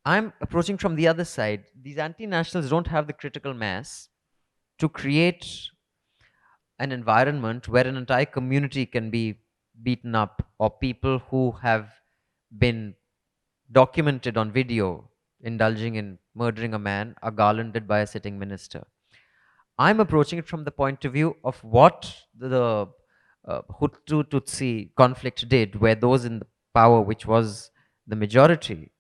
I'm approaching from the other side. These anti-nationals don't have the critical mass to create an environment where an entire community can be beaten up, or people who have been documented on video indulging in murdering a man are garlanded by a sitting minister. I'm approaching it from the point of view of what the Hutu Tutsi conflict did, where those in the power, which was the majority,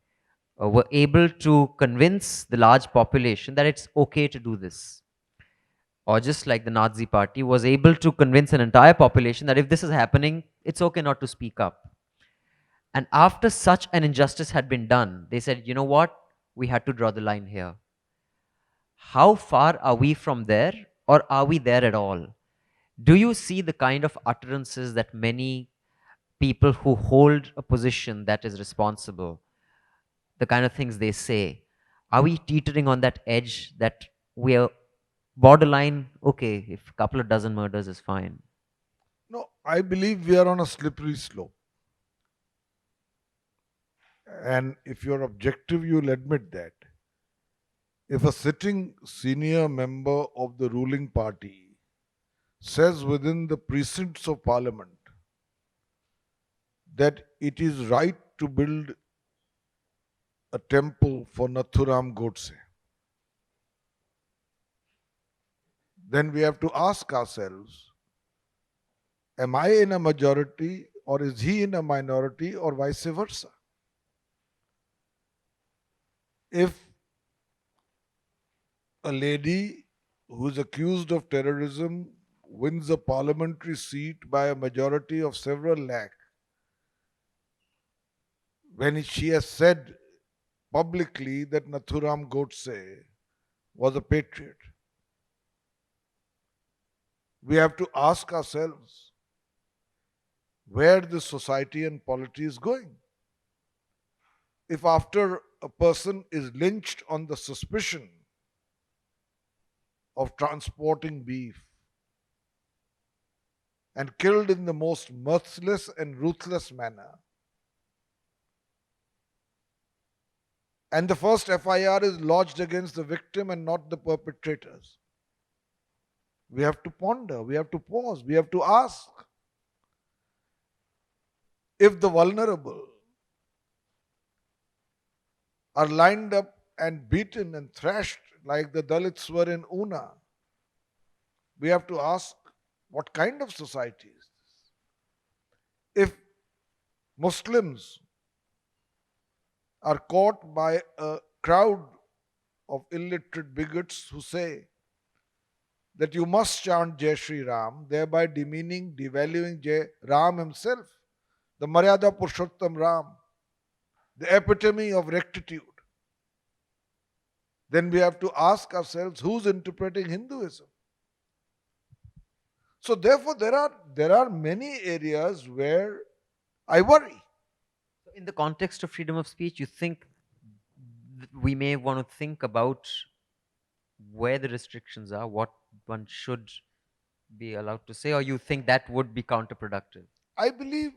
were able to convince the large population that it's okay to do this. Or just like the Nazi party was able to convince an entire population that if this is happening, it's okay not to speak up. And after such an injustice had been done, they said, you know what? We had to draw the line here. How far are we from there, or are we there at all? Do you see the kind of utterances that many people who hold a position that is responsible, the kind of things they say? Are we teetering on that edge that we're borderline, okay, if a couple of dozen murders is fine? No, I believe we are on a slippery slope. And if you're objective, you'll admit that. If a sitting senior member of the ruling party says within the precincts of parliament that it is right to build a temple for Nathuram Godse, then we have to ask ourselves, am I in a majority or is he in a minority or vice versa? If a lady who is accused of terrorism wins a parliamentary seat by a majority of several lakh, when she has said publicly that Nathuram Godse was a patriot, we have to ask ourselves where the society and polity is going. If after a person is lynched on the suspicion of transporting beef and killed in the most merciless and ruthless manner, and the first FIR is lodged against the victim and not the perpetrators, we have to ponder, we have to pause, we have to ask if the vulnerable are lined up and beaten and thrashed like the Dalits were in Una. We have to ask, what kind of society is this? If Muslims are caught by a crowd of illiterate bigots who say that you must chant Jai Shri Ram, thereby demeaning, devaluing Jai Ram himself, the Maryada Purushottam Ram, the epitome of rectitude, then we have to ask ourselves who's interpreting Hinduism. So therefore there are many areas where I worry. So in the context of freedom of speech, you think we may want to think about where the restrictions are, what one should be allowed to say, or you think that would be counterproductive? I believe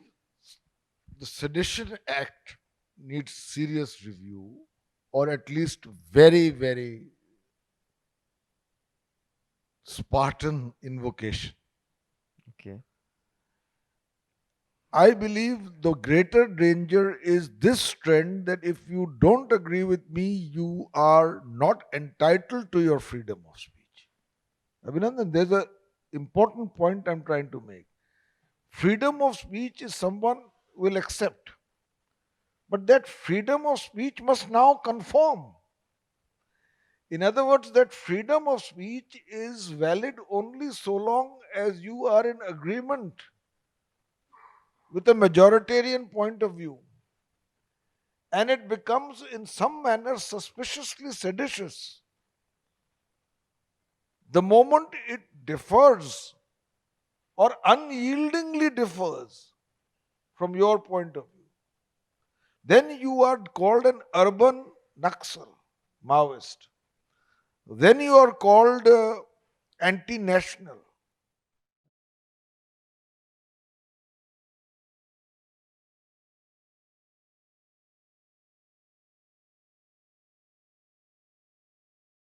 the Sedition Act needs serious review, or at least very, very Spartan invocation. Okay. I believe the greater danger is this trend that if you don't agree with me, you are not entitled to your freedom of speech. Abhinandan, there's an important point I'm trying to make. Freedom of speech is someone will accept, but that freedom of speech must now conform. In other words, that freedom of speech is valid only so long as you are in agreement with a majoritarian point of view. And it becomes, in some manner, suspiciously seditious the moment it differs or unyieldingly differs from your point of view. Then you are called an urban Naxal, Maoist. Then you are called anti national.